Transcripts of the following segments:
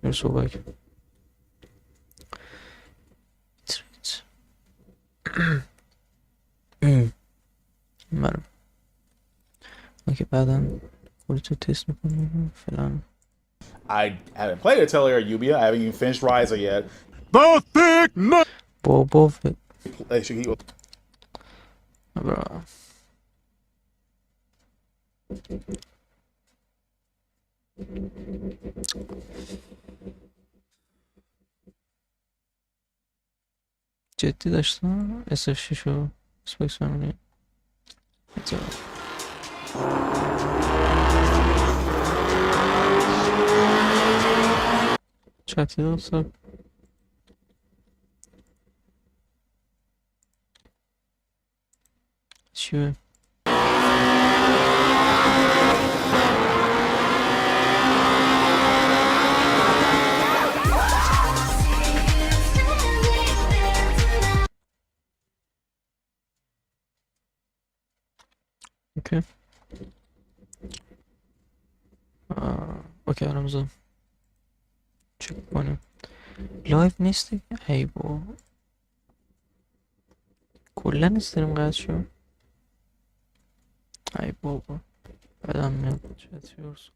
یه صحبت برم ما که بعدا خودتو تست میکنم فلان. I haven't played Atelier Ubia. I haven't even finished Ryza yet. The thick nut. بابا Actually, برا جدی داشتم SF6 و اسپکس فامیلی چتی داشتم چیه؟ اوکی اوکی الان بذار چک کنیم لایف نیستی؟ ای با کلا استریم قطع شد. ای بابا بدم میاد چتی برسو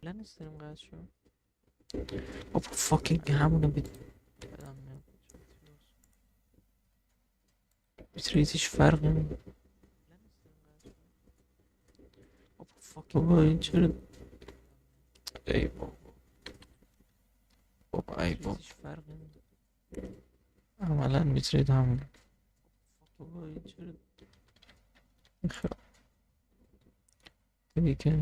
کلا استریم قطع شد. بابا فاکینگ همونه بدم میاد بیتریت هیچ فرقی نمیکنه. بابا این چرا ای بابا بابا ای بابا هیچ فرقی نمیکنه عملا بیتریت همونه. بابا این چرا خیلی دیگه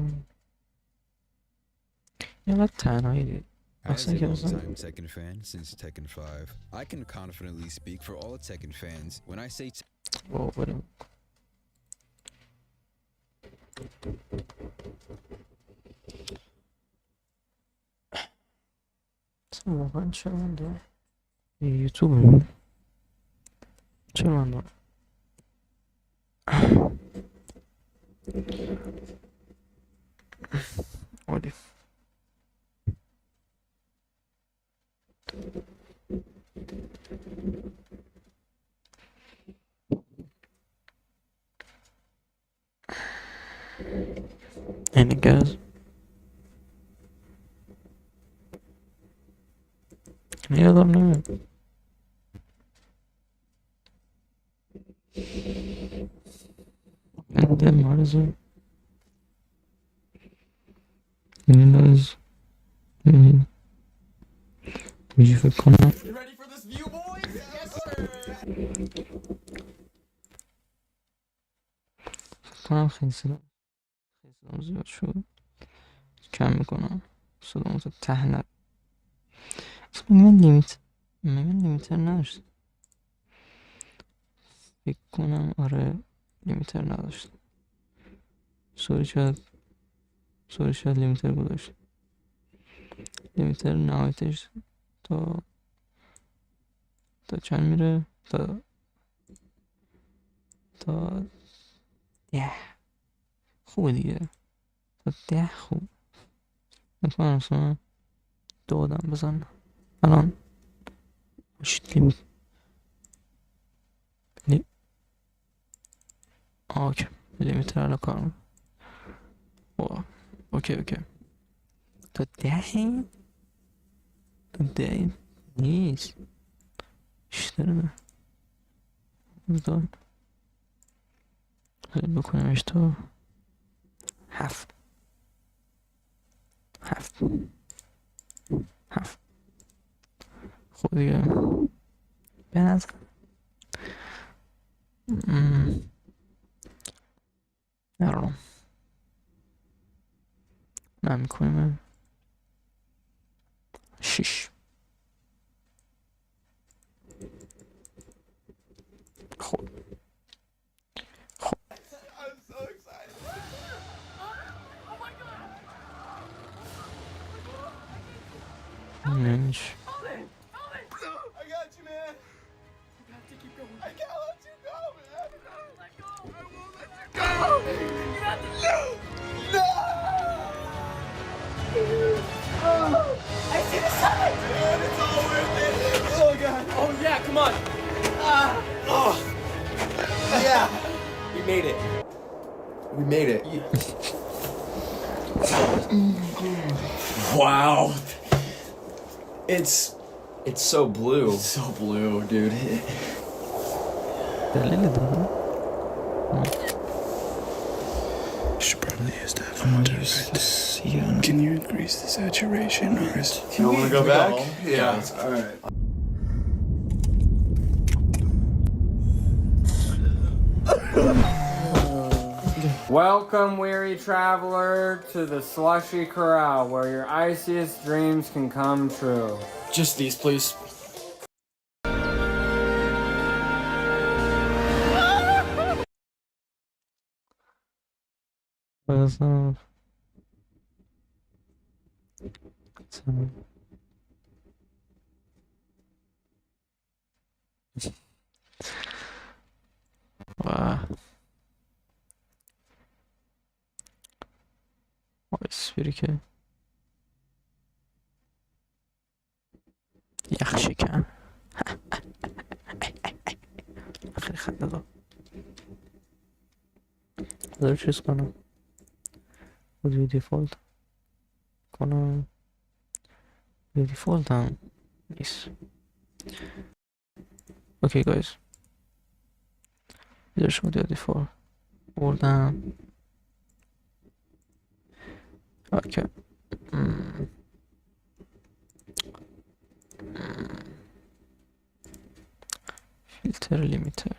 اینقدر تنهایی دید As a اصلا که longtime Tekken fan since Tekken 5, I can confidently speak for all Tekken fans when I say بابا بریم اصلا واقعا چرا من دارم یوتیوب میبینم چرا من دارم عالی Any guys? یادم نمیاد ده مارزو نیلاز میجی فکر کنم فکر کنم خیلی صدام زیاد شد کم میکنم صدام تو ته نر اصلا من لیمیتر نداشت فکر کنم آره لیمیتر نداشت سوری شاید لیمیتر گذاشت لیمیتر نهایتش تا چند میره تا 10 خوبه دیگه تا 10 خوب نکنم اصلا دادم بزن الان باشید اوکی لیمیتر الان کار اوکی تا 10 تا 10 نیست بیشتر نه بزن خیلی بکنمش تا 7 خب دیگه به نظر نرونم نمیکنیم 6 خب منش made it. Wow. It's so blue. It's so blue, dude. دلیل داره؟ Should probably use that filter right there. Can you increase the saturation or is You want to go back? yeah, all right. Welcome, weary traveler, to the slushy corral where your iciest dreams can come true. Just these, please. بازم تمام. واه آیس بری که یخ شکن خیلی خنده دار بذار چیز کنم بودی دیفالت کنم دیفالت هم نیست اوکی گایز بذار شما دیفالت بردم اوکی فیلتر لیمیتر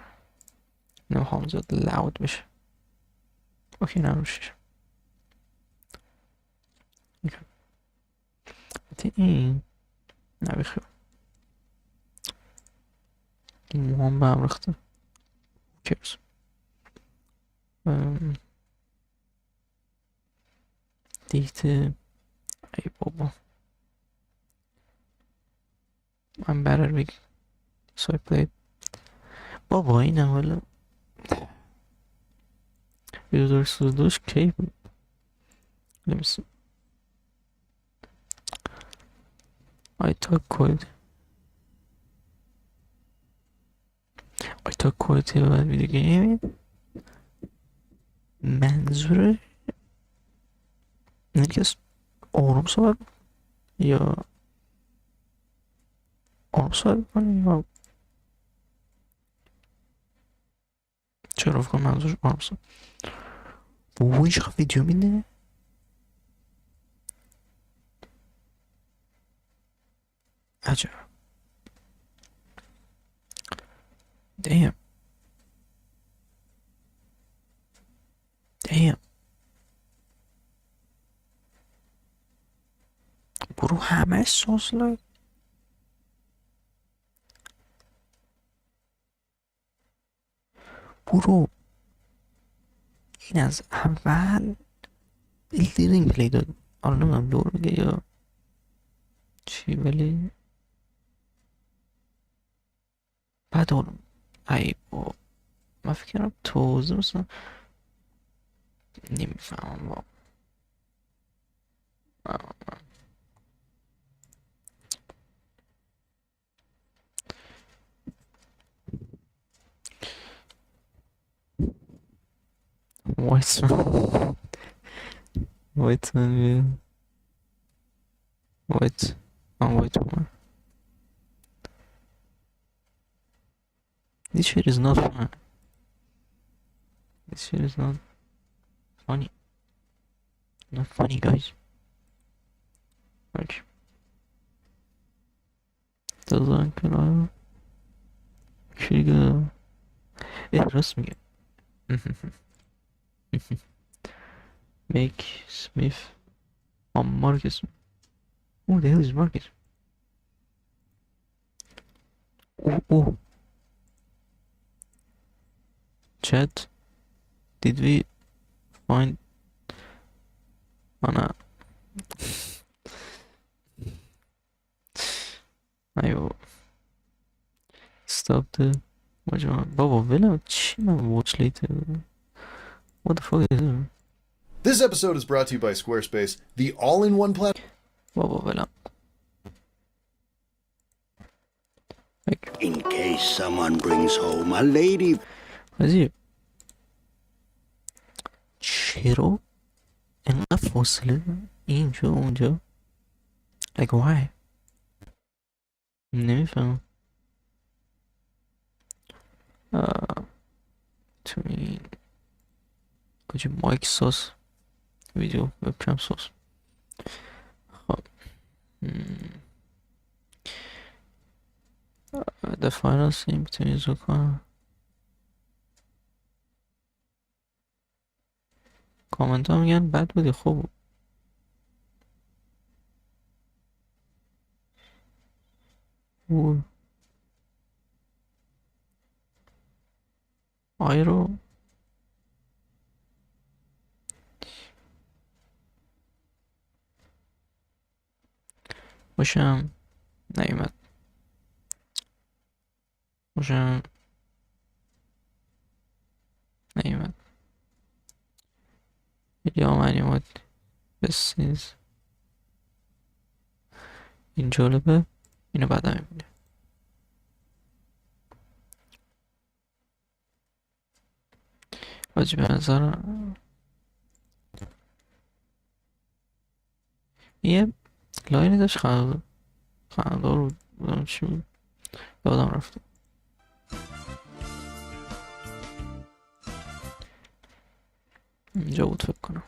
نمیخوام زیاد لاود بشه اوکی نروشش این نبیخیم این موام به هم رخته کیرز دیت ای بابا I'm better with so I played بابا این اولا یه سودوش کی بود نمیسیم I took quality about video gaming منظور اینه که آروم صحبت یا آروم صحبت کنی یا چرا فکر منظورش آروم صحبت بابا این چقدر ویدیو میده عجب damn برو همه ساز لایک برو این از اول بیلدرینگ پلی داد حالا نمیدونم دور میگه یا چی ولی بعد حالا ای با من فکرم توضیح مثلا نمیفهمم با White man white white one. This shit is not fun. This shit is not funny. Not funny, guys. Okay. Doesn't can Trigger. Trust me. Make Smith on Marcus. Who the hell is Marcus? Oh. Chat. Did we find Anna? Ayo. Stop the Baba Villa Chima watch later. What the fuck is it? This episode is brought to you by Squarespace, the all-in-one platform. Baba Villa. In case someone brings home a lady. What is it? چرا اینقدر فاصله اینجا و اونجا؟ like why؟ نمیفهم. تو این کجا مایک ساز ویدیو وبکم ساز. خب دفعه راست این میتونی زو کنم. کامنت ها میگن بد بودی خوب بود. آیرو باشم نیومد. باشم نیومد. یا من اومد بسیز این جالبه. اینو بعدا میبینه. واجی به نظرم یه لاینی داشت خندار بود. بودم چی بود یادم رفته. اینجا بود فکر کنم.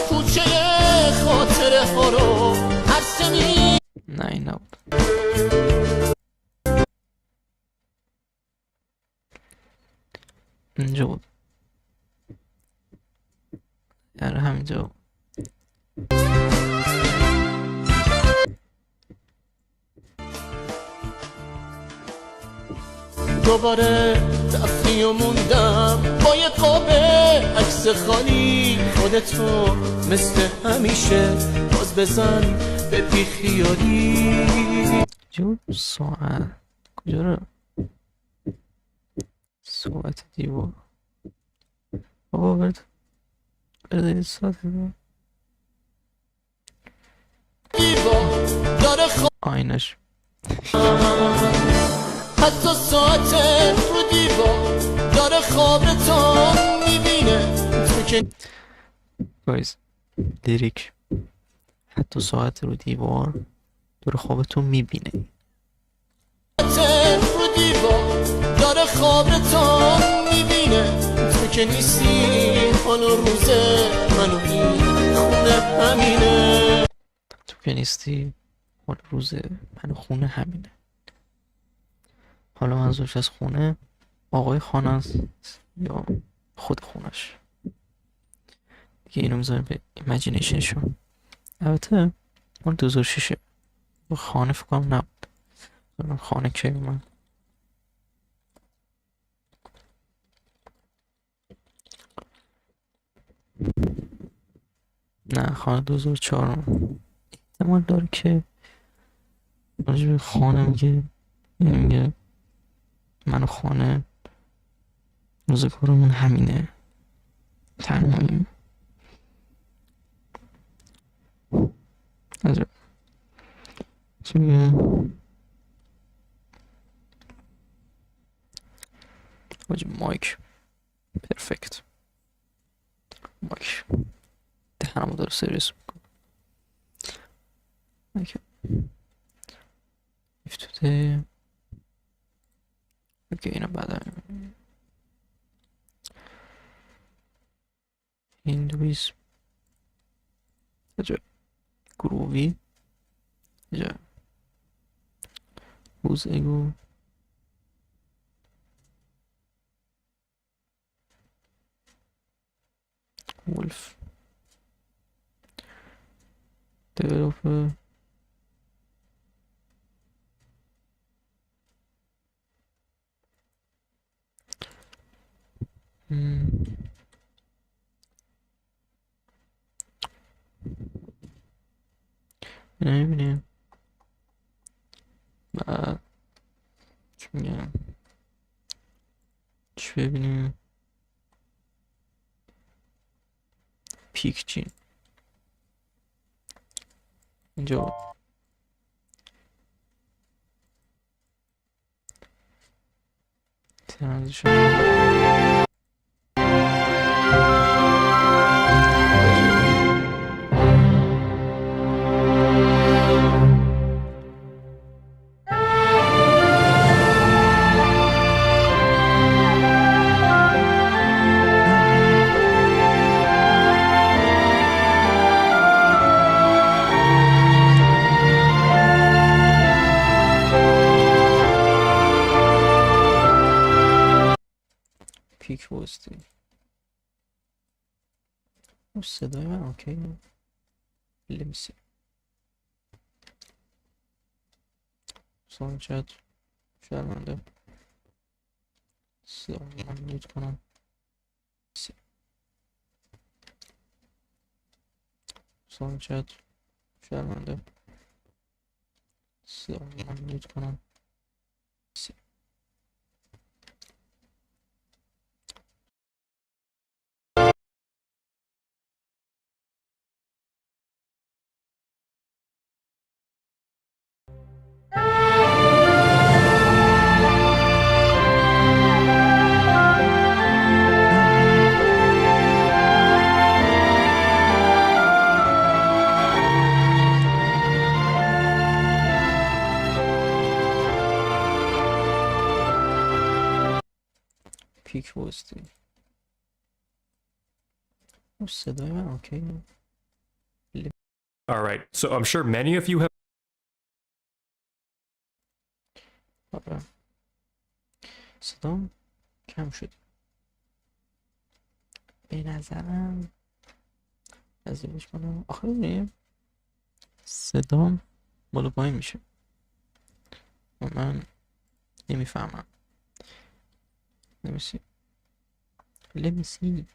کوچه خاطره ها رو نه این نبود. اینجا بود. یعنی همینجا بود. دوباره رفتی و موندم با یه قاب عکس خالی خودتو مثل همیشه باز بزن به بیخیالی. جو ساعت کجا رو ساعت دیوار بابا برد یه ساعت دیوار داره آینش حتی ساعت رو دیوار داره خوابتو میبینه تو که گایز لیریک حتی ساعت رو دیوار دور خوابتو میبینه. رو دیوار داره خوابتو میبینه تو که نیستی حال و روزه منو این خونه همینه. تو که نیستی حال روز من خونه همینه. حالا منظورش از خونه آقای خانه است یا خود خونش دیگه. اینو میذاریم به ایمجینیشنشون. البته مال 2006 خانه فکر کنم نبود. خانه کی اومد؟ نه خانه 2004 احتمال داره که راجب خانه میگه. یعنی میگه من و خانه روز کارمون همینه تنهاییم. از چی میگه مایک پرفکت. مایک دهنمو داره سرویس میکنه. مایک افتاده. اوکی اینو بعدا هندویسم اینجا گرووی اینجا بوز ایگو ولف developer نمیبینیم. بعد چی میگم چی ببینیم. پیک چین اینجا پیک باستی. صدای من اوکی. لمیسی سانچت شرمنده صدا من میوت کنم. سانچت شرمنده صدا من میوت کنم. پیک باستی. صدای من اوکی. All right, so I'm sure many of you have آره صدام کم شد به نظرم. ازش کنم آخه ببینیم صدام بالا پایین میشه و من نمیفهمم. نمیسی لمیسی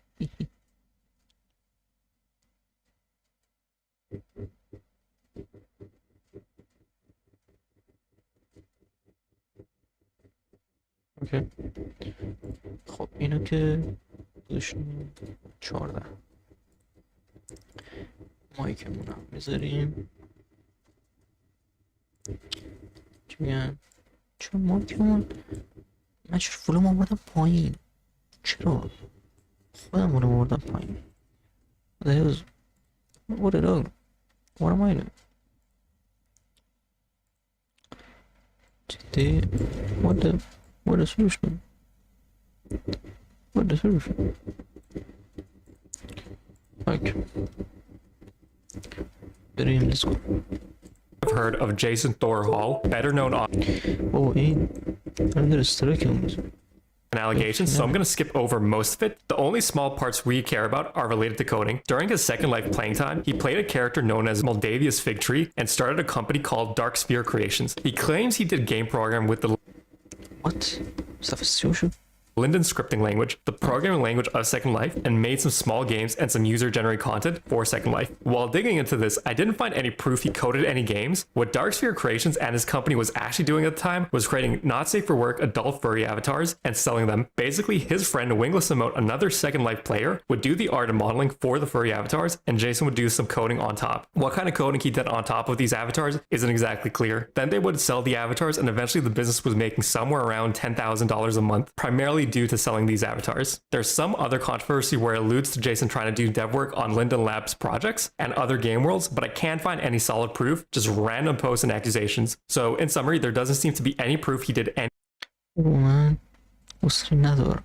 اوکی. خب اینو که داشتیم 14 مایکمون هم میذاریم. چی میگن چون مایکمون من چرا فلوم آمدم پایین؟ چرا خودم رو آوردم پایین؟ دیوز what it all what am I doing جدی what the solution what the solution like بریم let's go. heard of Jason Thor Hall, better known on این I'm gonna strike him. allegations, so I'm going to skip over most of it. The only small parts we care about are related to coding. During his Second Life playing time, he played a character known as Moldavia's Fig Tree and started a company called Dark Sphere Creations. He claims he did game program with the What? Substitution? Linden scripting language, the programming language of Second Life, and made some small games and some user-generated content for Second Life. While digging into this, I didn't find any proof he coded any games. What Darksphere Creations and his company was actually doing at the time was creating not safe for work adult furry avatars and selling them. Basically, his friend Wingless Emote, another Second Life player, would do the art and modeling for the furry avatars, and Jason would do some coding on top. What kind of coding he did on top of these avatars isn't exactly clear. Then they would sell the avatars, and eventually the business was making somewhere around $10,000 a month, primarily due to selling these avatars. There's some other controversy where it alludes to Jason trying to do dev work on Linden Labs projects and other game worlds, but I can't find any solid proof, just random posts and accusations. So in summary, there doesn't seem to be any proof he did any من اصری ندارم.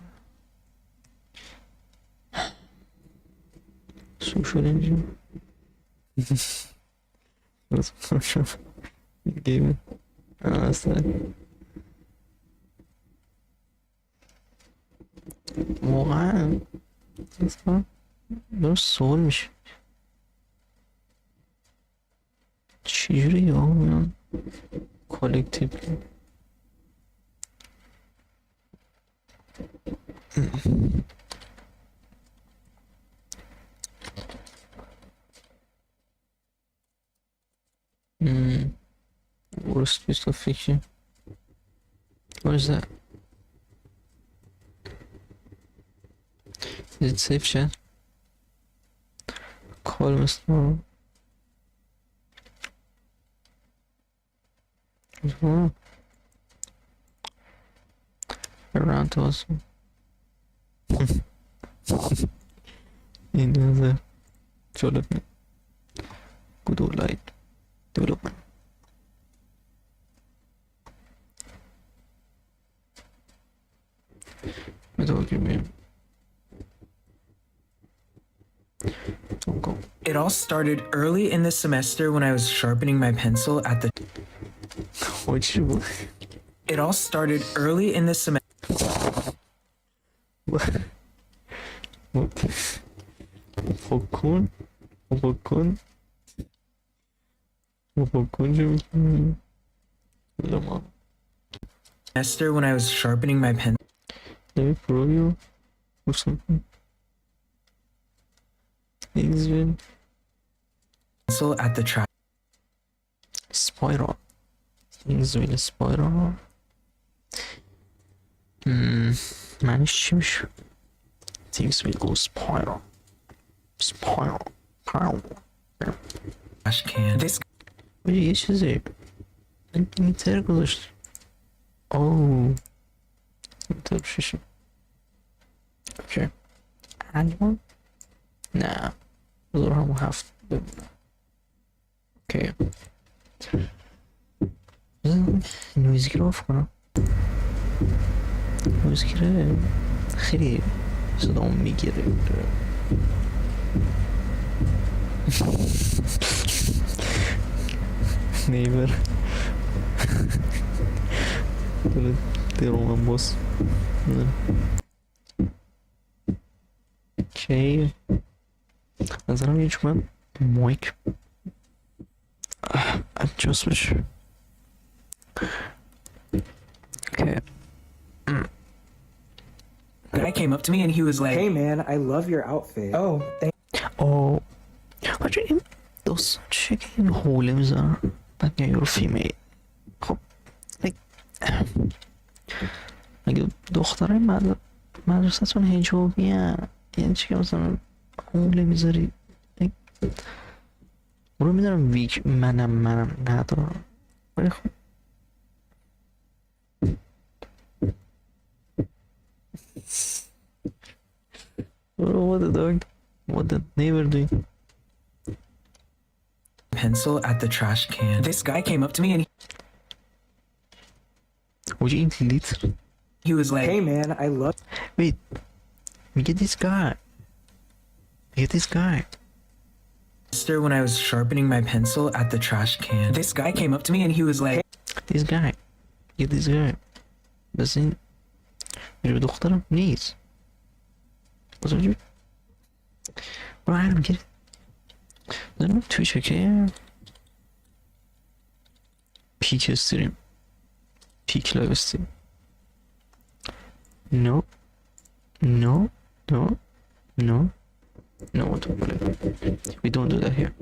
سوشال انجین گیم اصلا واقعا درست سوال میشه چجوری ها میان کالکتیو worst piece of fiction. What is that? Is it safe chat? Call Mr. رنت واسه این نظر جالب می good old light development. It all started early in the semester when I was sharpening my pencil at the. What you? It all started early in the semester. What? Popcorn? Popcorn? Popcorn? Semester when I was sharpening my pen. Let me throw you or something. Pencil at the track. Spiral. Things with a spiral. معنیش چی میشه؟ Things will go spiral. Spiral. Trash can. This. یه چیزی میتر گذاشت. اوه میتر شیشه. اوکی. الان نه بذار همون 7 بمونه. اوکی. نویزگی رو آف کنم. نویزگیره خیلی صدا میگیره. نیبر داره دیرومم باز. اوکی نظرم یه چون مایک adjust بشه. Okay. Guy came up to me and he was like, "Hey man, I love your outfit." Oh, thank. Oh, حاجی این دوست چه که این حوله میزنن بعد میگه یورو فیمیل. خب اگه دخترای مدرسه‌تون هجابی هن یعنی چی که مثلا حوله میذاری برو میدارم ویک منم ندارم ولی خب what the dog what the neighbor doing pencil at the trash can. This guy came up to me and would you delete he was like, "Hey man, I love." wait we get this guy when I was sharpening my pencil at the trash can. This guy came up to me and he was like, this guy بس این میره به دخترم نیست بزرگی برو هرم گیره دارم توی چکه پیک استریم پیک لایو استریم no don't play. We don't do that here.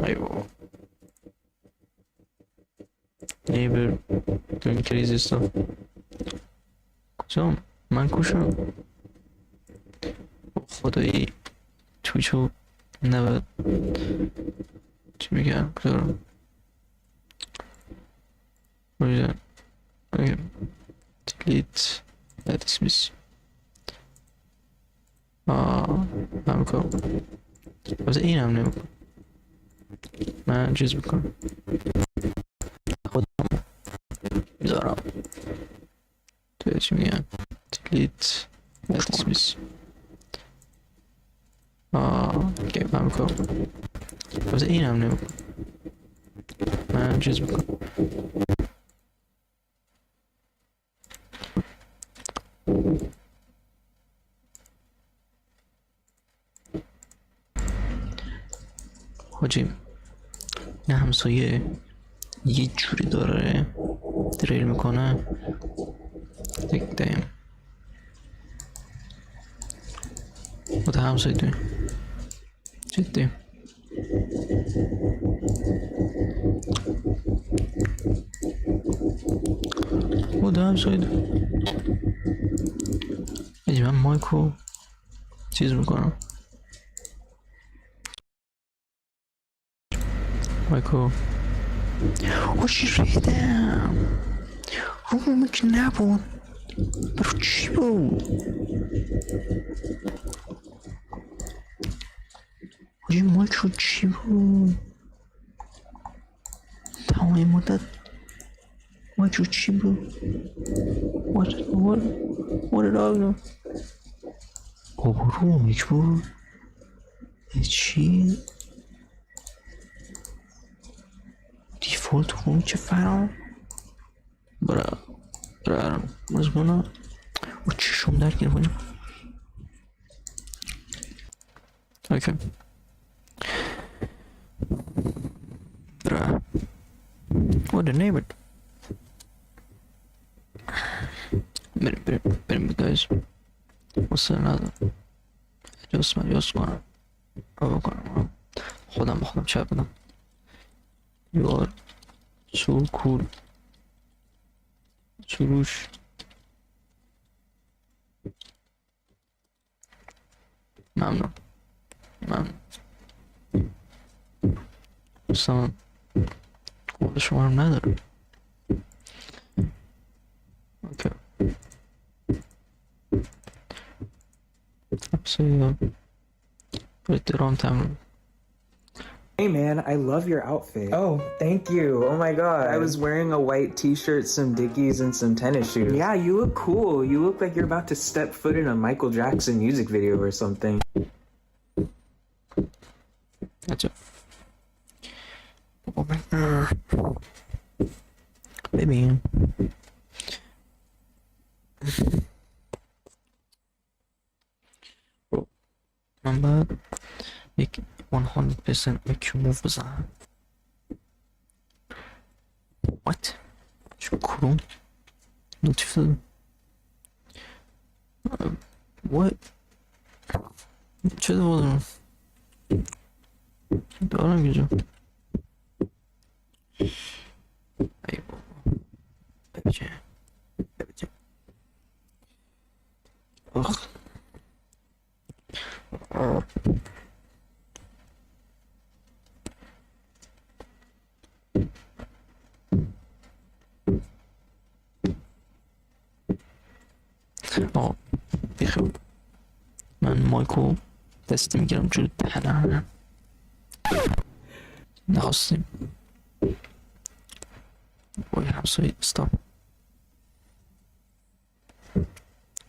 Aivo. Neighbor doing crazy stuff. کجام؟ من کشم خدایی تویچو نباید چی میگم کجارم باید delete dismiss هم کنم بازه این هم نمی کنم من چیز بکنم خودم میذارم توی چی میگم delete dismiss اوکی هم کنم بازه این هم نمی کنم من چیز بکنم حاجی نه همسایه یه جوری داره دریل میکنه دیم و همسایه دوی جدی و همسایه دوی یعنی من مایکو چیز میکنم مایکو آجی ریدم رومه که نبود برو چی بود آجی مایک رو چی بود تمام این مدت مایک رو چی بود what did I know رومیک بود چی دیفولت رومی که فرام برا مزمونا و چشم در گیر کنیم اوکی برا what the neighbor بریم guys واسه ندارم جست کنم خودم با خودم چه بدم you are so cool سروش ممنون اصلا قول شما رو نداره اوکی so put it on time. Hey man, I love your outfit. Oh, thank you. Oh my god. I was wearing a white t-shirt, some Dickies, and some tennis shoes. Yeah, you look cool. You look like you're about to step foot in a Michael Jackson music video or something. That's it. Oh my baby. من بعد یک 100% make you move بزنم what چه کروم نوتیف دادم what چه دارم اینجا ای بابا ببیچه بیخیال من مایکو دستی میگیرم جلو دهنم نخواستیم وای همسایی استاپ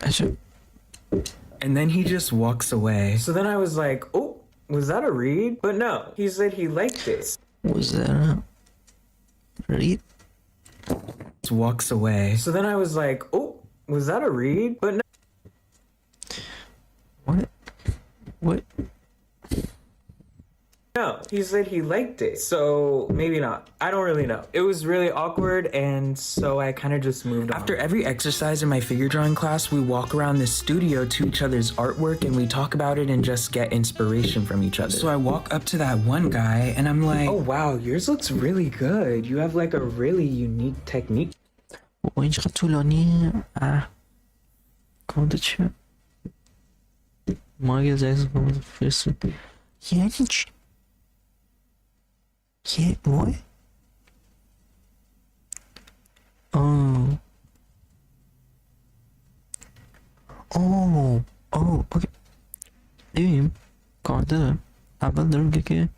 عجب And then he just walks away. So then I was like, oh, was that a read? But no, he said he liked this. Was that a read? Walks away. So then I was like, oh, was that a read? But no. What? No, he said he liked it. So maybe not. I don't really know. It was really awkward, and so I kind of just moved on. After every exercise in my figure drawing class, we walk around the studio to each other's artwork and we talk about it and just get inspiration from each other. So I walk up to that one guy and I'm like, oh wow, yours looks really good. You have like a really unique technique. و این چقدر طولانی کامنت چیه ما اگه زیز فرست یعنی چی یه وای اوکی ببینیم کامنت اول داره میگه که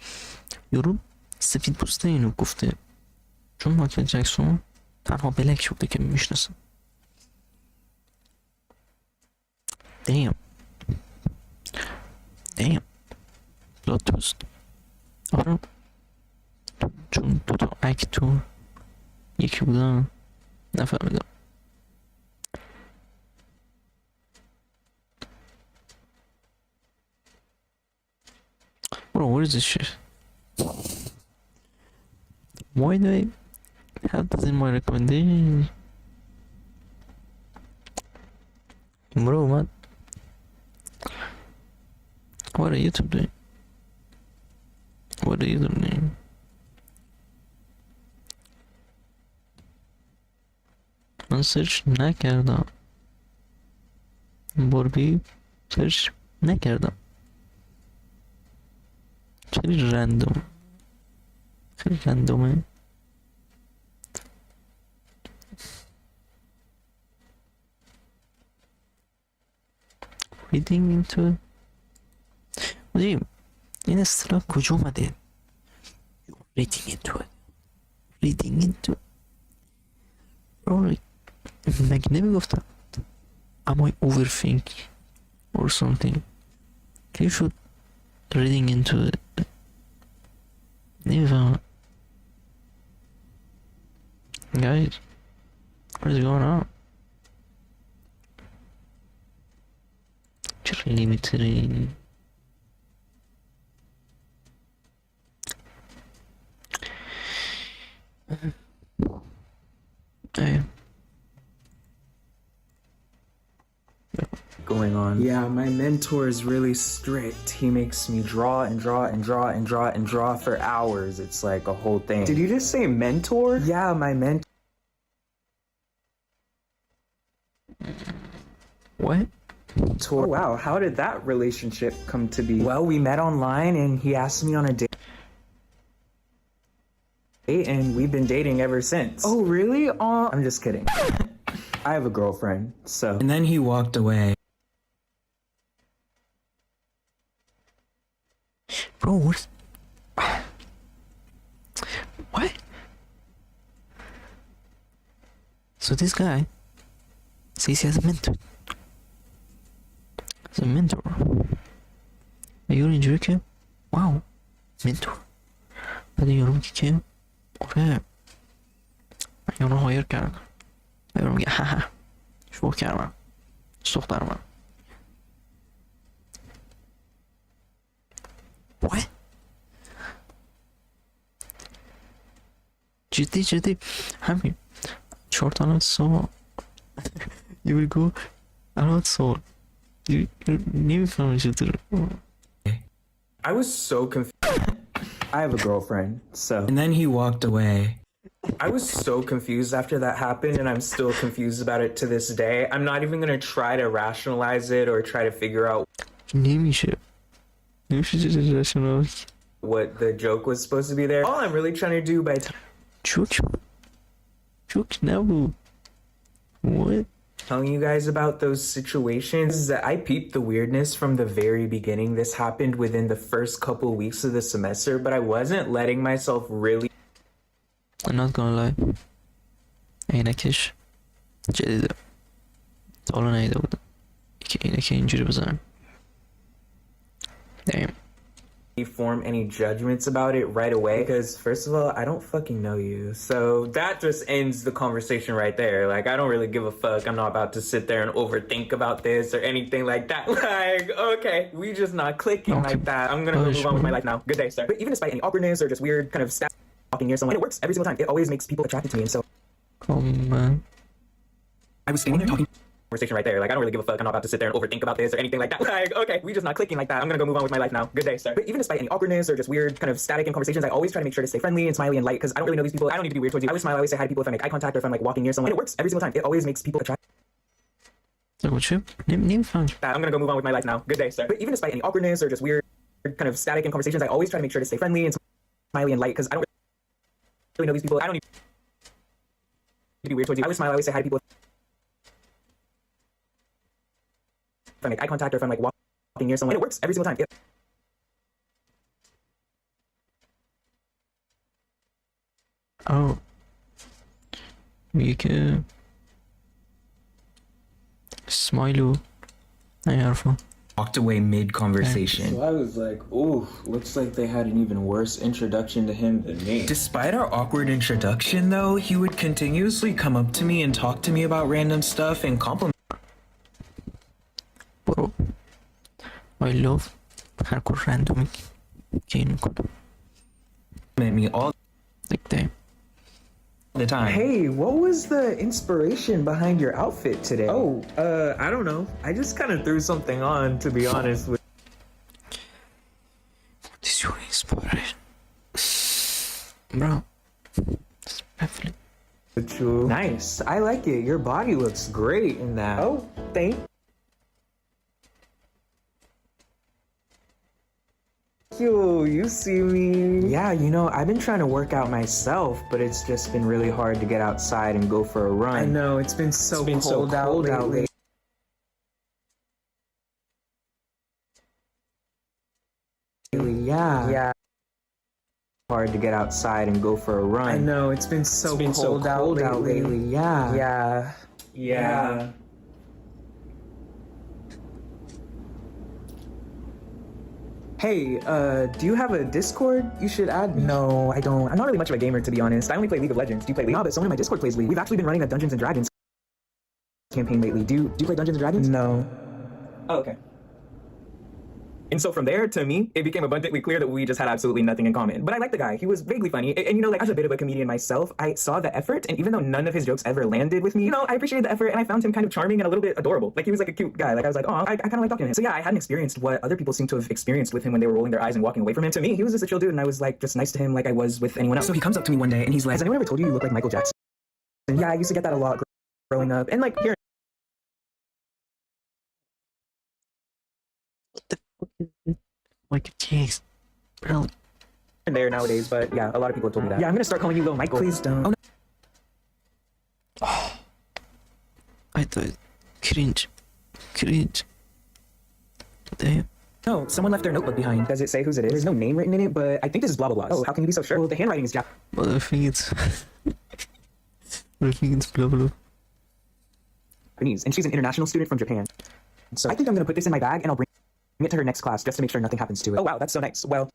یورو سفید پوسته اینو گفته چون مایکل جکسون تنها بلک بوده که میشناسم damn بلاد توست آره چون دوتا اکتور یکی بودن نفهمیدم bro what is this shit why do I have this in my recommendation bro man what are you doing what are you doing من سرچ نکردم باربی سرچ نکردم خیلی رندوم خیلی رندومه reading into حاجی این اصطلاح کجا اومده؟ reading into it. reading into مگه نمیگفتم am I overthink or something. You should reading into it. نمیفهمم guys, what is going on? چرا لیمیتری؟ Going on. Yeah, my mentor is really strict. He makes me draw and draw and draw and draw and draw for hours. It's like a whole thing. Did you just say mentor? Yeah, my mentor. What? Oh, wow, how did that relationship come to be? Well, we met online and he asked me on a date. And we've been dating ever since. Oh, really? I'm just kidding. I have a girlfriend, so. And then he walked away. Bro, what? What? So this guy says he has a mentor. As a mentor. یارو اینجوری که واو منتور. بعد یارو میگه که آره من یارو هایر کردم. یارو میگه ها ها شو کردم دختر من. What? جدی همین 4 تا علامت سوال. You will go علامت سوال. نمیفهمم چطور. I was so confused. I have a girlfriend, so. And then he walked away. I was so confused after that happened, and I'm still confused about it to this day. I'm not even gonna try to rationalize it or try to figure out نمیشه rationalize. what the joke was supposed to be there. All I'm really trying to do by joke نبود. What? telling you guys about those situations is that I peeped the weirdness from the very beginning. This happened within the first couple weeks of the semester, but I wasn't letting myself really. I'm not gonna lie. عینکش جدیده. تا حالا ندیده بودم. که عینک اینجوری بزنم. Damn. Form any judgments about it right away, because first of all, I don't fucking know you, so that just ends the conversation right there. Like, I don't really give a fuck. I'm not about to sit there and overthink about this or anything like that. Like, okay, we just not clicking like that. I'm gonna move on with my life now. Good day, sir. But even despite any awkwardness or just weird kind of walking near someone, it works every single time. It always makes people attracted to me, and so I was standing there talking conversation right there. Like, I don't really give a fuck. I'm not about to sit there and overthink about this or anything like that. Like, okay, we just not clicking like that. I'm gonna go move on with my life now. Good day, sir. But even despite any awkwardness or just weird kind of static in conversations, I always try to make sure to stay friendly and smiley and light, because I don't really know these people. I don't need to be weird towards you. I always smile. I always say hi to people if I make eye contact or if I'm like walking near someone. And it works every single time. It always makes people attracted. I'm gonna go move on with my life now. Good day, sir. But even despite any awkwardness or just weird kind of static in conversations, I always try to make sure to stay friendly and smiley and light, because I don't really know these people. I don't need to be weird towards you. I always smile. I always say hi to people if I make eye contact or if I'm like walking near someone. And it works every single time. Oh. میگه که سمایلو این حرفا. Walked away mid-conversation. So I was like, ooh, looks like they had an even worse introduction to him than me. Despite our awkward introduction, though, he would continuously come up to me and talk to me about random stuff and compliment Bro, I love هر کار رندومی که این میکنم. me all Like damn. the time. Hey, what was the inspiration behind your outfit today? Oh, I don't know. I just kind of threw something on, to be honest with. What is your inspiration? Bro, it's definitely. Nice. I like it. Your body looks great in that. Oh, thank you. You see me. Yeah, you know, I've been trying to work out myself, but it's just been really hard to get outside and go for a run. I know, it's been so cold out lately. hard to get outside and go for a run. I know, it's been so cold out lately. Yeah. Hey, do you have a Discord? You should add me. No, I don't. I'm not really much of a gamer, to be honest. I only play League of Legends. Do you play League? No, but someone in my Discord plays League. We've actually been running a Dungeons & Dragons campaign lately. Do you play Dungeons & Dragons? No. Oh, okay. And so from there, to me, it became abundantly clear that we just had absolutely nothing in common. But I liked the guy. He was vaguely funny. And you know, like, as a bit of a comedian myself, I saw the effort. And even though none of his jokes ever landed with me, you know, I appreciated the effort and I found him kind of charming and a little bit adorable. Like, he was like a cute guy. Like, I was like, oh, I kind of like talking to him. So yeah, I hadn't experienced what other people seem to have experienced with him when they were rolling their eyes and walking away from him. To me, he was just a chill dude. And I was like, just nice to him like I was with anyone else. So he comes up to me one day and he's like, has anyone ever told you you look like Michael Jackson? And yeah, I used to get that a lot growing up. And like, here Like, jeez, bro. and there nowadays, but yeah, a lot of people have told me that. Yeah, I'm gonna start calling you Little Michael. Please don't. Oh, no. I thought, cringe. Damn. No, someone left their notebook behind. Does it say whose it is? There's no name written in it, but I think this is blah blah blah. Oh, how can you be so sure? Well, the handwriting is Japanese. But I think it's... blah blah. And she's an international student from Japan. So I think I'm gonna put this in my bag and I'll bring it to her next class just to make sure nothing happens to it. Oh wow, that's so nice. Well,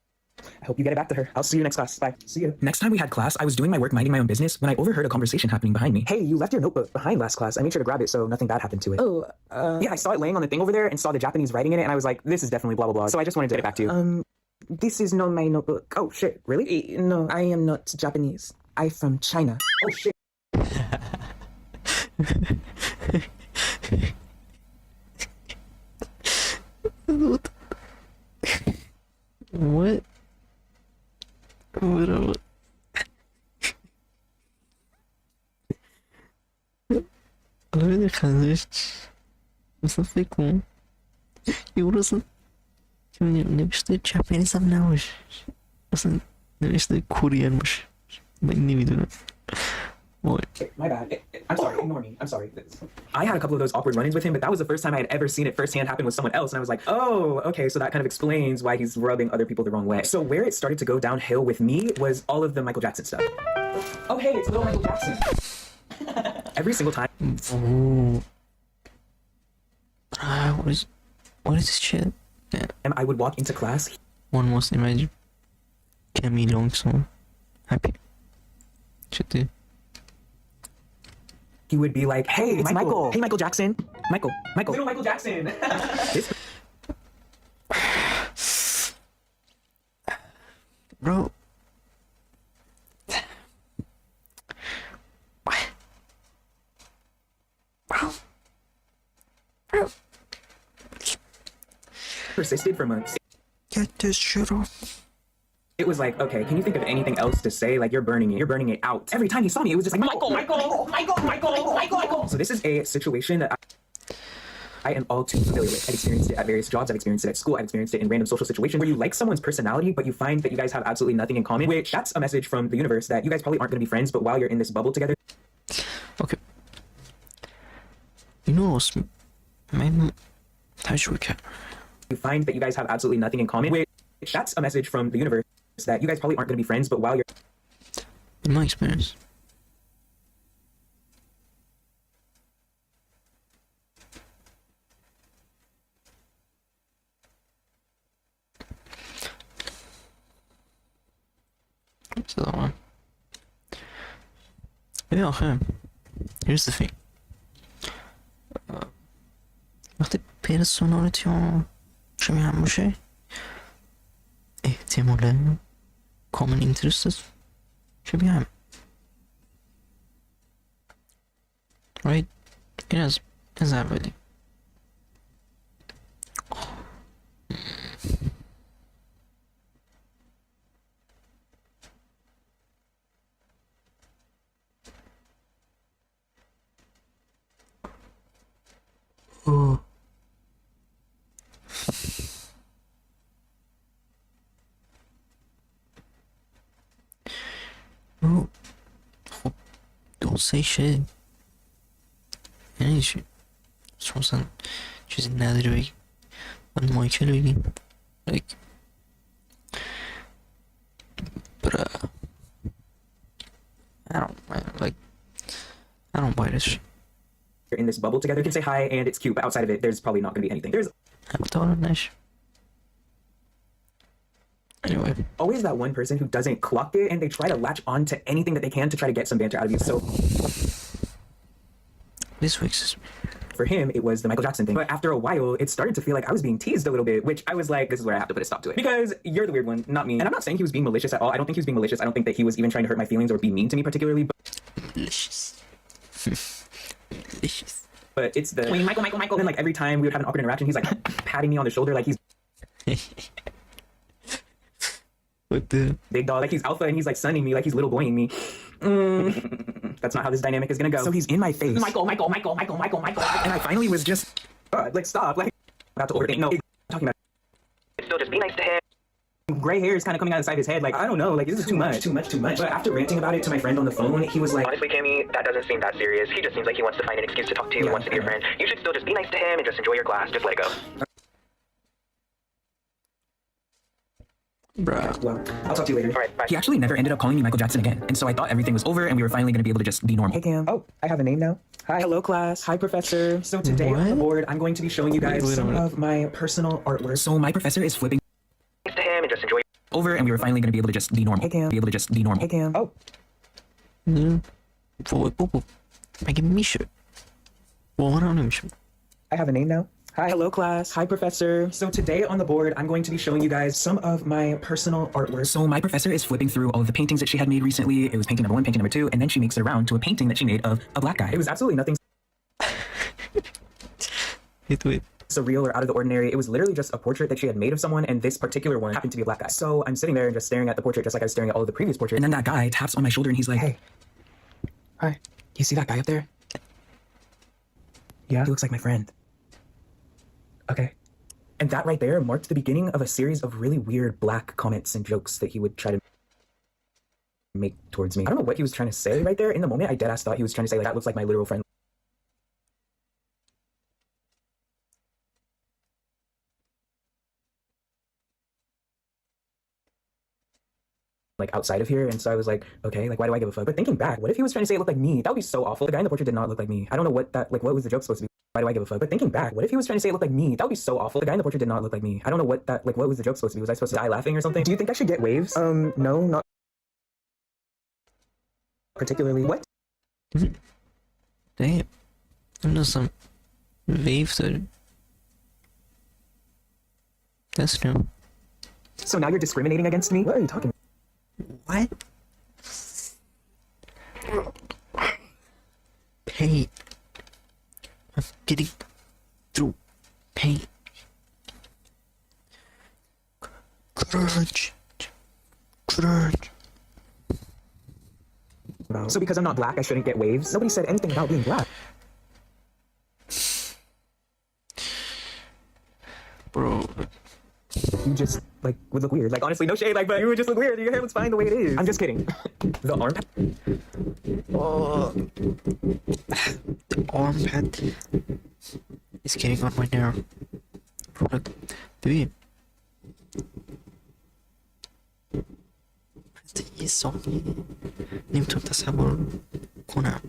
I hope you get it back to her. I'll see you next class. Bye. See you. Next time we had class, I was doing my work minding my own business when I overheard a conversation happening behind me. Hey, you left your notebook behind last class. I made sure to grab it so nothing bad happened to it. Oh, yeah, I saw it laying on the thing over there and saw the Japanese writing in it and I was like, this is definitely blah blah blah. So I just wanted to get it back to you. This is not my notebook. Oh shit, really? No, I am not Japanese. I'm from China. Oh shit. What? What? حالا بده خندش مثلا فکر کن یه اصلا که میگم نوشته جپنیز هم نباشه اصلا نوشته کورین باشه من نمیدونم. My bad. I'm sorry. Ignore me. I'm sorry. I had a couple of those awkward run-ins with him, but that was the first time I had ever seen it firsthand happen with someone else. And I was like, oh, okay, so that kind of explains why he's rubbing other people the wrong way. So where it started to go downhill with me was all of the Michael Jackson stuff. Oh, hey, it's little Michael Jackson. Every single time. Oh. What is this shit? Yeah. And I would walk into class. One must imagine Camille Longson happy. Shit. He would be like, hey, it's Michael. Hey, Michael Jackson. Michael. Little Michael Jackson. Bro. Bro. Persisted for months. Get this shit off. It was like, okay, can you think of anything else to say? Like, you're burning it out. Every time he saw me, it was just like, Michael. So this is a situation that I am all too familiar with. I've experienced it at various jobs. I've experienced it at school. I've experienced it in random social situations where you like someone's personality, but you find that you guys have absolutely nothing in common, which that's a message from the universe that you guys probably aren't going to be friends, but while you're in this bubble together. Okay. You know, man, you find that you guys have absolutely nothing in common, which that's a message from the universe that you guys probably aren't going to be friends, but while you're... In my experience. So, yeah, okay. Here's the thing. وقتی پرسونالیتی ها شبیه هم باشه احتمالا کامن اینترست شبیه هم right این از اولی خب don't say shit یعنی چی؟ شما اصلا چیزی نداری بگی باید مایکل بگیم like bruh برش in this bubble together. You can say hi and it's cute, but outside of it, there's probably not going to be anything. There's اختار نش anyway always that one person who doesn't clock it and they try to latch on to anything that they can to try to get some banter out of you. So this week's for him, it was the Michael Jackson thing. But after a while, it started to feel like I was being teased a little bit, which I was like, this is where I have to put a stop to it. Because you're the weird one, not me. And I'm not saying he was being malicious at all. I don't think he was being malicious. I don't think that he was even trying to hurt my feelings or be mean to me particularly. delicious delicious But it's the Michael. And like every time we would have an awkward interaction, he's like patting me on the shoulder like he's what the big dog, like he's alpha, and he's like sunning me like he's little boying me. That's not how this dynamic is gonna go. So he's in my face. Michael. And I finally was just, like, stop. Like, about to overthink. No, talking about. Still just be nice to him. Gray hair is kind of coming out inside his head. Like, I don't know. Like, this is too much. But after ranting about it to my friend on the phone, he was like, honestly, Cammy, that doesn't seem that serious. He just seems like he wants to find an excuse to talk to you, wants to be your friend. You should still just be nice to him and just enjoy your class. Just let go. bruh Well, I'll talk to you later. All right, bye. He actually never ended up calling me Michael Jackson again. And so I thought everything was over and we were finally going to be able to just be normal. Hey, Cam. Oh, I have a name now. Hi. Hello, class. Hi, professor. So today on the board, I'm going to be showing you guys some of my personal artwork. So my professor is flipping to him and just enjoy over and we were finally going to be able to just be normal. Hey, Cam. Hey, Cam. Oh. وای بابا مگه میشه واقعا نمیشه I have a name now. Hi. Hello, class. Hi, professor. So today on the board, I'm going to be showing you guys some of my personal artwork. So my professor is flipping through all of the paintings that she had made recently. It was painting number 1, painting number 2, and then she makes it around to a painting that she made of a black guy. It was absolutely nothing wait surreal or out of the ordinary. It was literally just a portrait that she had made of someone, and this particular one happened to be a black guy. So I'm sitting there and just staring at the portrait just like I was staring at all of the previous portraits. And then that guy taps on my shoulder and he's like, hey. Hi. You see that guy up there? Yeah? He looks like my friend. Okay. And that right there marked the beginning of a series of really weird black comments and jokes that he would try to make towards me. I don't know what he was trying to say right there. In the moment, I deadass thought he was trying to say, like, that looks like my literal friend. Like outside of here, and so I was like, okay, like why do I give a fuck? But thinking back, what if he was trying to say it looked like me? That would be so awful. The guy in the portrait did not look like me. I don't know what that, like, what was the joke supposed to be? Why do I give a fuck? But thinking back, what if he was trying to say it looked like me? That would be so awful. The guy in the portrait did not look like me. I don't know what that, like, what was the joke supposed to be? Was I supposed to die laughing or something? Do you think I should get waves? No, not particularly. What? damn I'm just some waves that that's new So now you're discriminating against me? What are you talking about? what pain I'm getting through pain courage So because I'm not black, I shouldn't get waves? Nobody said anything about being black. bro You just, like, would look weird. Like, honestly, no shade, like, but you would just look weird. Your hair looks fine the way it is. I'm just kidding. The arm pad? oh the arm pad is getting on my nerve bro like ببین یه ثانیه نمیتونم تصور کنم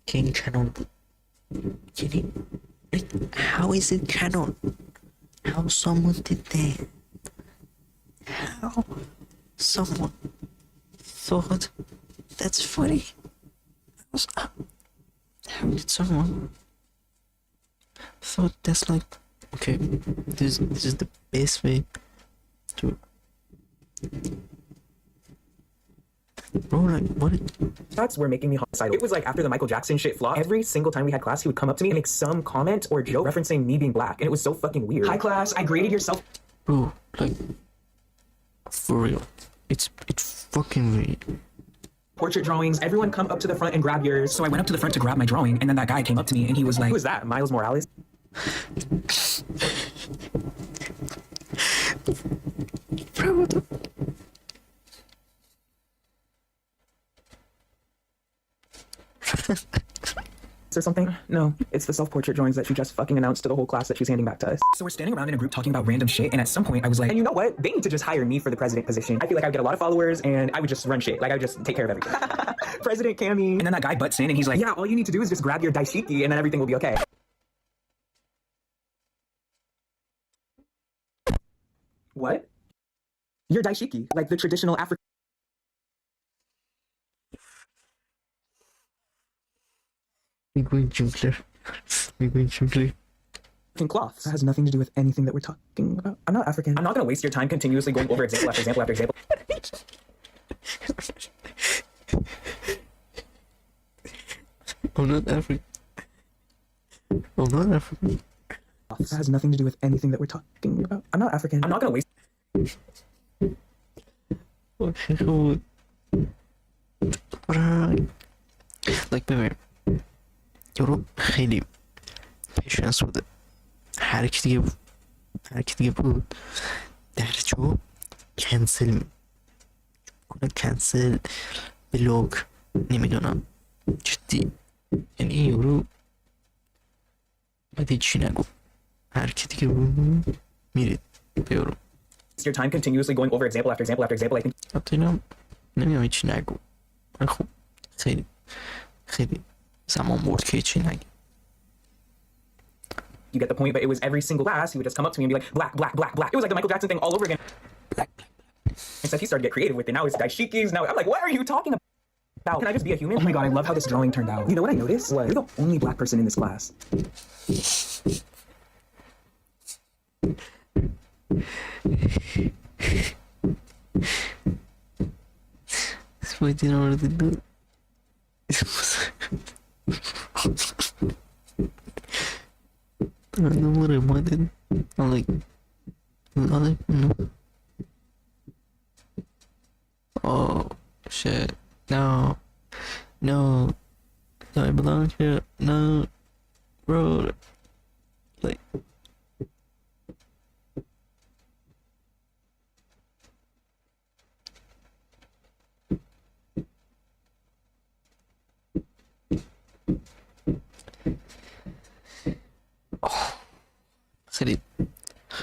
که این کنون بود یعنی how is it canon how someone did that how someone thought that's funny how did someone thought that's like okay this is the best way to bro like what That's were making me homicidal. It was like after the Michael Jackson shit flopped, every single time we had class, he would come up to me and make some comment or joke referencing me being black, and it was so fucking weird. Hi class, I graded yourself. bro like for real it's fucking weird Portrait drawings. Everyone come up to the front and grab yours. So I went up to the front to grab my drawing, and then that guy came up to me and he was like, who is that? Miles Morales? bro what the or something? No, it's the self-portrait drawings that she just fucking announced to the whole class that she's handing back to us. So we're standing around in a group talking about random shit, and at some point I was like, and you know what? They need to just hire me for the president position. I feel like I would get a lot of followers, and I would just run shit. Like, I would just take care of everything. President Cammy. And then that guy butts in, and he's like, yeah, all you need to do is just grab your daishiki, and then everything will be okay. What? Your daishiki, like the traditional African cloth. That has nothing to do with anything that we're talking about. I'm not African. I'm not gonna waste your time continuously going over example after example after example. I'm not African. I'm not African. That has nothing to do with anything that we're talking about. I'm not African. I'm not gonna waste. Like ببین یارو خیلی پیشنس بوده. هر کی دیگه بود درجو کنسل کنه، کنسل بلوک نمیدونم جدی. یعنی یارو بعد چی نگو، هر کی دیگه بود میرید به یارو. Your time continuously going over example after example after example. I think. حتی اینا نمیدونم چی نگو. من خب خیلی زمان برد که چی نگی. You get the point, but it was every single class he would just come up to me and be like, black, black, black, black. It was like the Michael Jackson thing all over again. Black. Except he started to get creative with it. Now it's daishikis. Now I'm like, what are you talking about? Can I just be a human? Oh my god, I love how this drawing turned out. You know what I noticed? What? You're the only black person in this class. Wait, you know what they do? I don't know what I wanted. I'm like, no. Oh shit! No, I belong here. No, bro. Like.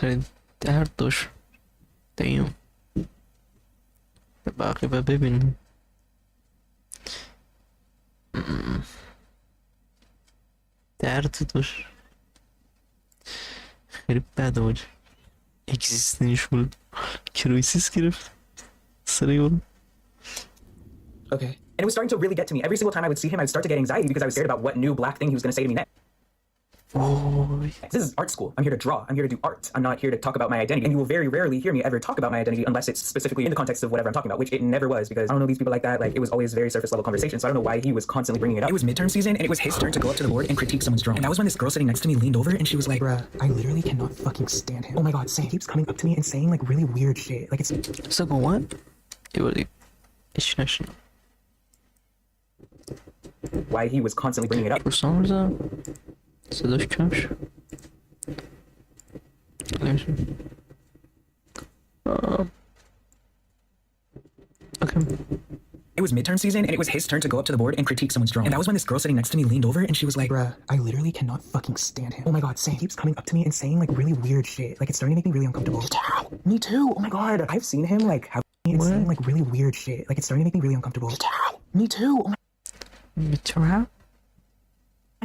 خیلی درد داشت. دیم باقی ببینیم. درد داشت خیلی بد آج. اگزیستنشال کرایسیس گرفت سر یارو. Okay. And it was starting to really get to me. Every single time I would see him, I would start to get anxiety because I was scared about what new black thing he was going to say to me next. Oh. This is art school. I'm here to draw. I'm here to do art. I'm not here to talk about my identity. And you will very rarely hear me ever talk about my identity unless it's specifically in the context of whatever I'm talking about, which it never was because I don't know these people like that. Like, it was always very surface level conversation. So I don't know why he was constantly bringing it up. It was midterm season and it was his turn to go up to the board and critique someone's drawing. And that was when this girl sitting next to me leaned over and she was like, bruh, I literally cannot fucking stand him. Oh my god, Sam keeps coming up to me and saying like really weird shit. Like it's... So what? It was... Why he was constantly bringing it up. For some reason, صداش کم شد. Okay. It was midterm season and it was his turn to go up to the board and critique someone's drawing. And that was when this girl sitting next to me leaned over and she was like, bruh, I literally cannot fucking stand him. Oh my god, Sam keeps coming up to me and saying like really weird shit. Like it's starting to make me really uncomfortable. Me too. Oh my god. I've seen him like have and saying like really weird shit. Like it's starting to make me really uncomfortable. Me too. Oh my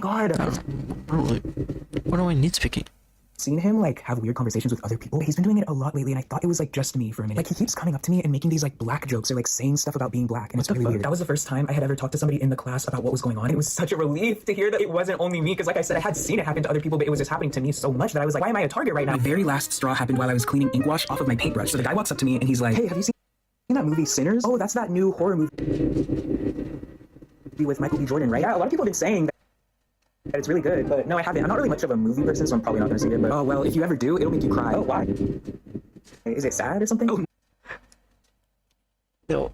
god. What do I need speaking? Seen him like have weird conversations with other people. He's been doing it a lot lately and I thought it was like just me for a minute. Like he keeps coming up to me and making these like black jokes or like saying stuff about being black and it's really weird. That was the first time I had ever talked to somebody in the class about what was going on. It was such a relief to hear that it wasn't only me because like I said, I had seen it happen to other people but it was just happening to me so much that I was like, why am I a target right now? My very last straw happened while I was cleaning ink wash off of my paintbrush. So the guy walks up to me and he's like, hey, have you seen that movie Sinners? Oh, that's that new horror movie with Michael B. Jordan, right? Yeah, a lot of people have been saying that it's really good, but no, I haven't. I'm not really much of a movie person, so I'm probably not going to see it, but oh, well, if you ever do, it'll make you cry. Oh, why? Is it sad or something? Oh. No.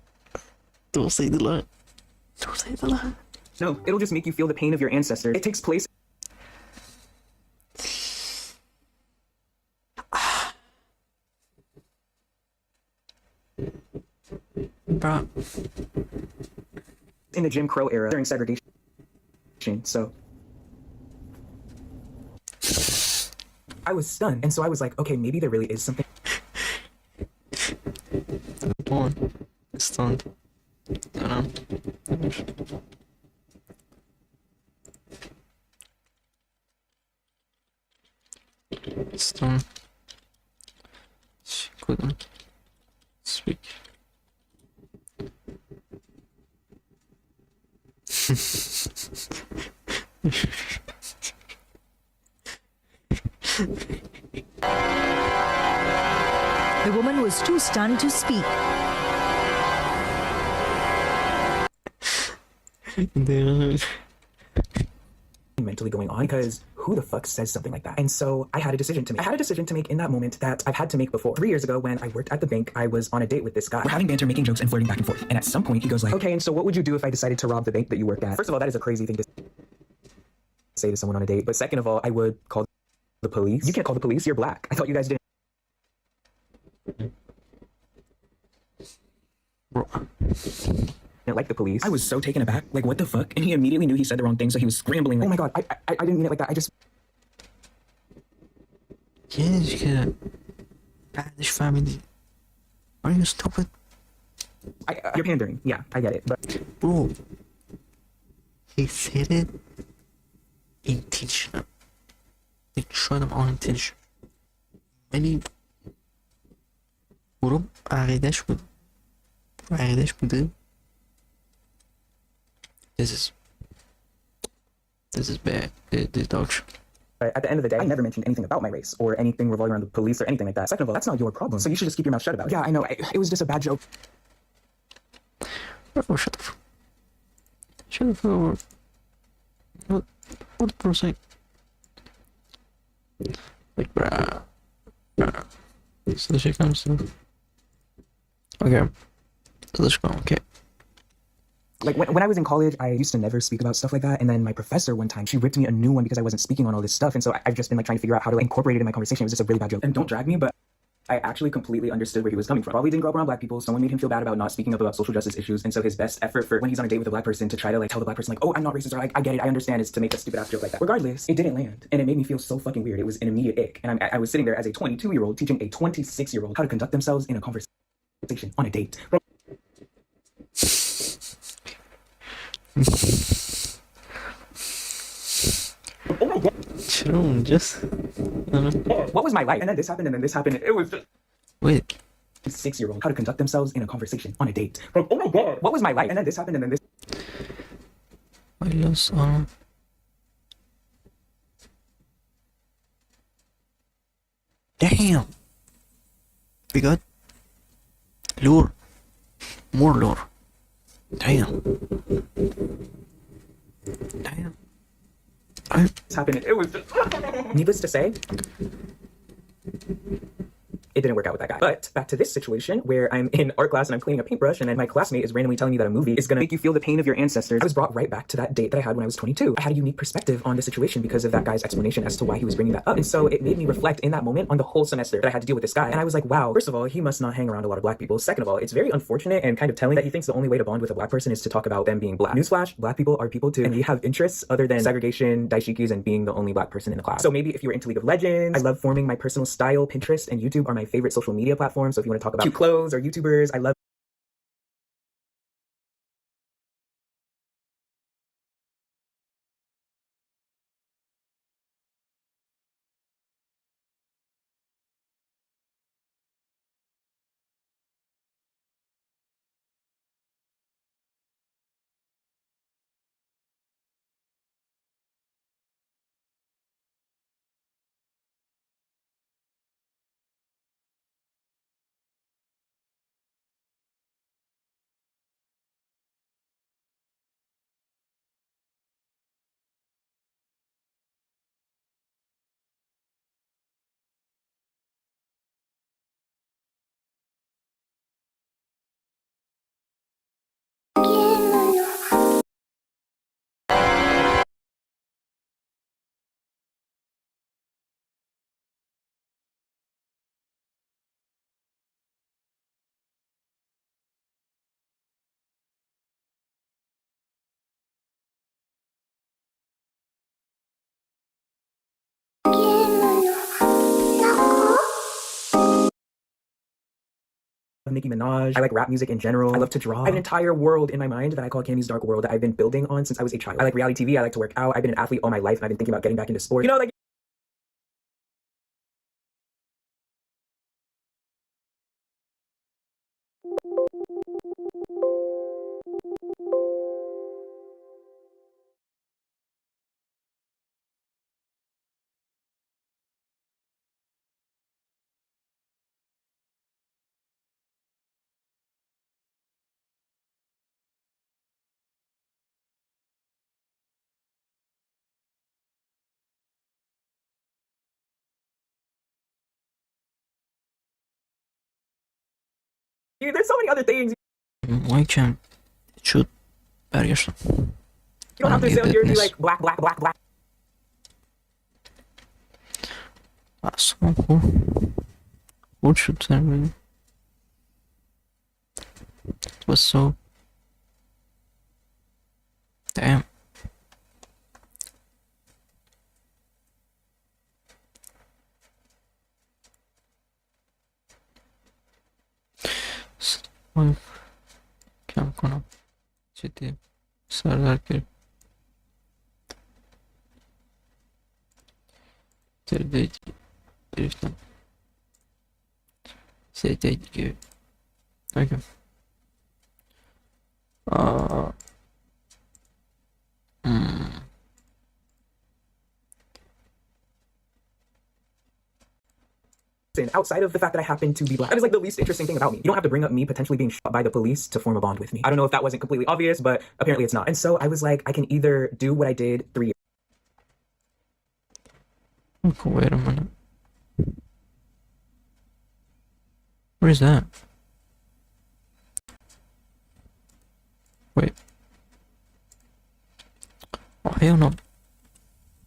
Don't say the line. Don't say the line. No, it'll just make you feel the pain of your ancestors. It takes place... Bro. In the Jim Crow era, during segregation, so... I was stunned, and so I was like, okay, maybe there really is something. Come on. Stunned. Tamam. Stone. She couldn't speak. The woman was too stunned to speak. Mentally going on, because who the fuck says something like that? And so I had a decision to make. I had a decision to make in that moment that I've had to make before. 3 years ago, when I worked at the bank, I was on a date with this guy. We're having banter, making jokes, and flirting back and forth. And at some point, he goes like, okay, and so what would you do if I decided to rob the bank that you work at? First of all, that is a crazy thing to say to someone on a date. But second of all, I would call the police. You can't call the police, you're black. I thought you guys didn't. Like the police. I was so taken aback. Like, what the fuck? And he immediately knew he said the wrong thing, so he was scrambling. Like, oh my god, I didn't mean it like that. I just. که بعدش فهمیدی. Are you stupid? You're pandering. Yeah, I get it. But bro, he said it intentional. It showed him unintentional. ولی برو عقیدش بود. عقیدش بوده. This is bad. The dog shit. at the end of the day, I never mentioned anything about my race or anything revolving around the police or anything like that. Second of all, that's not your problem, so you should just keep your mouth shut about it. Yeah, I know. It was just a bad joke. Oh, shut the fuck. Shut the fuck. What the saying? Like, bruh. So the shit comes to. Okay. So let's go. Okay. Like, when I was in college, I used to never speak about stuff like that. And then my professor one time, she ripped me a new one because I wasn't speaking on all this stuff. And so I've just been like trying to figure out how to like incorporate it in my conversation. It was just a really bad joke. And don't drag me, but I actually completely understood where he was coming from. Probably didn't grow up around black people. Someone made him feel bad about not speaking up about social justice issues. And so his best effort for when he's on a date with a black person to try to like tell the black person like, oh, I'm not racist, or like, I get it, I understand, is to make a stupid ass joke like that. Regardless, it didn't land. And it made me feel so fucking weird. It was an immediate ick. And I was sitting there as a 22-year-old teaching a 26-year-old how to conduct themselves in a conversation on a date. Oh my god. What was my life? And then this happened, and then this happened. It was just. Wait. 6-year-old how to conduct themselves in a conversation on a date. Oh my god. What was my life? And then this happened, and then this. Damn. We got lure. More lure. Damn. Damn. It's happened. It was just. Needless to say, it didn't work out with that guy. But back to this situation where I'm in art class and I'm cleaning a paintbrush, and then my classmate is randomly telling me that a movie is gonna make you feel the pain of your ancestors. I was brought right back to that date that I had when I was 22. I had a unique perspective on the situation because of that guy's explanation as to why he was bringing that up. And so it made me reflect in that moment on the whole semester that I had to deal with this guy. And I was like, wow, first of all, he must not hang around a lot of black people. Second of all, it's very unfortunate and kind of telling that he thinks the only way to bond with a black person is to talk about them being black. Newsflash, black people are people too. And we have interests other than segregation, daishikis, and being the only black person in the class. So maybe if you were into League of Legends, I love forming my personal style. Pinterest and YouTube are my favorite social media platforms. So if you want to talk about cute clothes or YouTubers, I love of Nicki Minaj. I like rap music in general. I love to draw. I have an entire world in my mind that I call Cammy's Dark World that I've been building on since I was a child. I like reality TV. I like to work out. I've been an athlete all my life, and I've been thinking about getting back into sport. You know, like. There's so many other things. مایکم شد برگشتم. You don't have to sit here and be like black. اصلا خود شد ترمیم. It was so damn. کم کنم جدی سردرد گرفتم سه دیگه. اوکی Outside of the fact that I happen to be black, that is like the least interesting thing about me. You don't have to bring up me potentially being shot by the police to form a bond with me. I don't know if that wasn't completely obvious, but apparently it's not. And so I was like, I can either do what I did 3 years. Okay, wait a minute. What is that? Wait. Oh, hell no.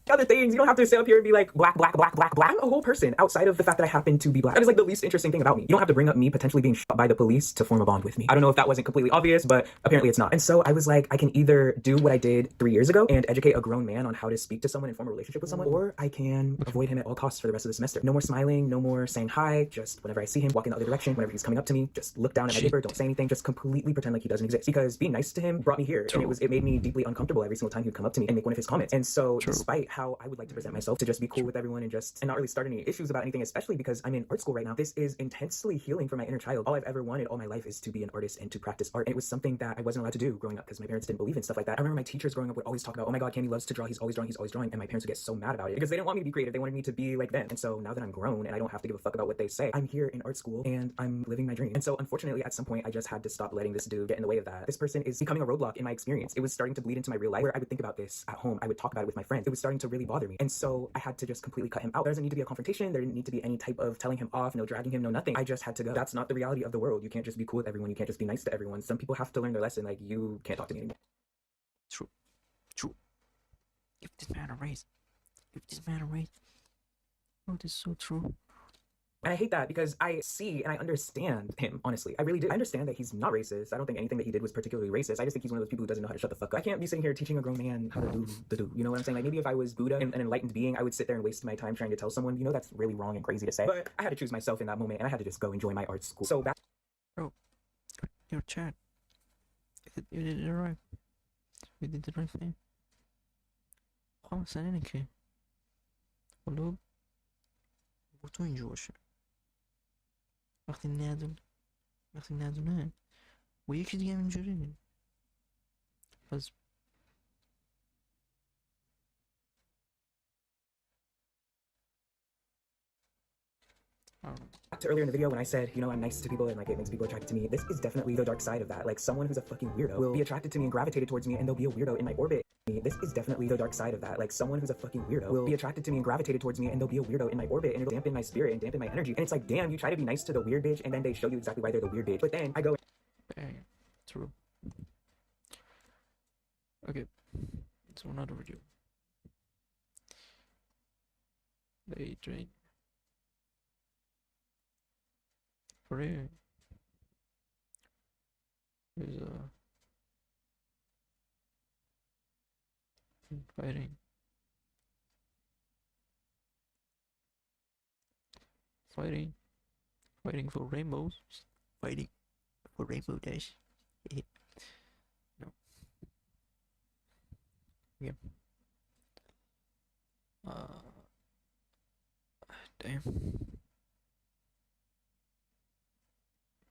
Other things, you don't have to sit up here and be like black. I'm a whole person outside of the fact that I happen to be black. That is like the least interesting thing about me. You don't have to bring up me potentially being shot by the police to form a bond with me. I don't know if that wasn't completely obvious, but apparently it's not. And so I was like, I can either do what I did 3 years ago and educate a grown man on how to speak to someone and form a relationship with someone, or I can avoid him at all costs for the rest of the semester. No more smiling, no more saying hi, just whenever I see him, walk in the other direction. Whenever he's coming up to me, just look down at my paper, don't say anything, just completely pretend like he doesn't exist. Because being nice to him brought me here, and it made me deeply uncomfortable every single time he'd come up to me and make one of his comments. And so despite how I would like to present myself to just be cool with everyone and not really start any issues about anything, especially because I'm in art school right now, this is intensely healing for my inner child. All I've ever wanted all my life is to be an artist and to practice art. And it was something that I wasn't allowed to do growing up because my parents didn't believe in stuff like that. I remember my teachers growing up would always talk about, oh my god, Cammy loves to draw, he's always drawing, and my parents would get so mad about it because they didn't want me to be creative, they wanted me to be like them. And so now that I'm grown and I don't have to give a fuck about what they say, I'm here in art school and I'm living my dream. And so unfortunately at some point I just had to stop letting this dude get in the way of that. This person is becoming a roadblock in my experience. It was starting to bleed into my real life where I would think about this at home, I would talk about it with my friends. It was starting to really bother me. And so I had to just completely cut him out. There doesn't need to be a confrontation, there didn't need to be any type of telling him off, no dragging him, no nothing. I just had to go. That's not the reality of the world. You can't just be cool with everyone, you can't just be nice to everyone. Some people have to learn their lesson, like you can't talk to me anymore. True. Give this man a raise. Oh, this is so true. And I hate that because I see and I understand him, honestly. I really do. I understand that he's not racist. I don't think anything that he did was particularly racist. I just think he's one of those people who doesn't know how to shut the fuck up. I can't be sitting here teaching a grown man how to do the do. You know what I'm saying? Like maybe if I was Buddha, an enlightened being, I would sit there and waste my time trying to tell someone, you know, that's really wrong and crazy to say. But I had to choose myself in that moment and I had to just go enjoy my art school. So back. Bro, your chat. You did it right. We did the right thing. خلاص اینه که حالا با تو اینجا باشه وقتی ندونه با یکی دیگه هم اینجوری پس Back to earlier in the video when I said, you know, I'm nice to people and like it makes people attracted to me. This is definitely the dark side of that. Like someone who's a fucking weirdo will be attracted to me and gravitated towards me and they'll be a weirdo in my orbit. This is definitely the dark side of that. Like someone who's a fucking weirdo will be attracted to me and gravitated towards me and they'll be a weirdo in my orbit and it'll dampen my spirit and dampen my energy. And it's like, damn, you try to be nice to the weird bitch and then they show you exactly why they're the weird bitch. But then I go. Bang. True. Okay. So another video. They train. For real. There's fighting for rainbows, fighting for Rainbow Dash. No. Yeah. Damn.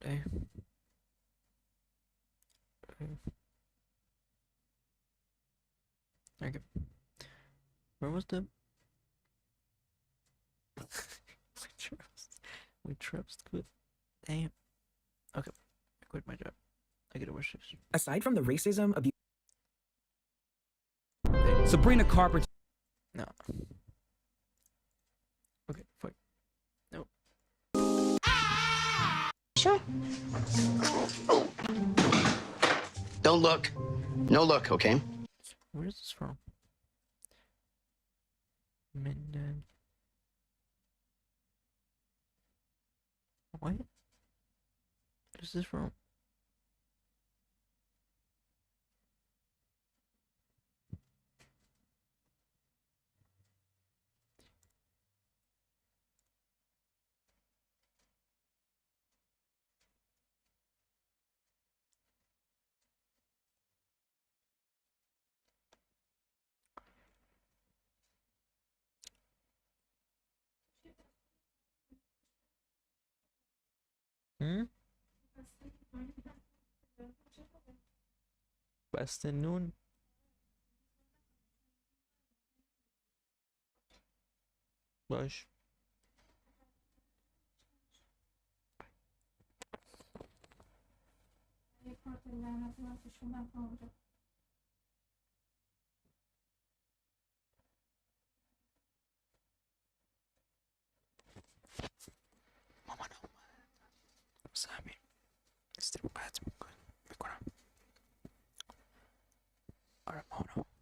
Damn. Okay. Where was the we trust quit? Damn. Okay. I quit my job. I get a wish list. Aside from the racism, abuse. Sabrina Carpenter. No. Okay, fuck. No. Sure. Don't look. No look, okay? Where is this from? Minden. What? What is this from? Hmm? Best in noon. Baş. مامان اومد سمی استراحت میکنم آره مامان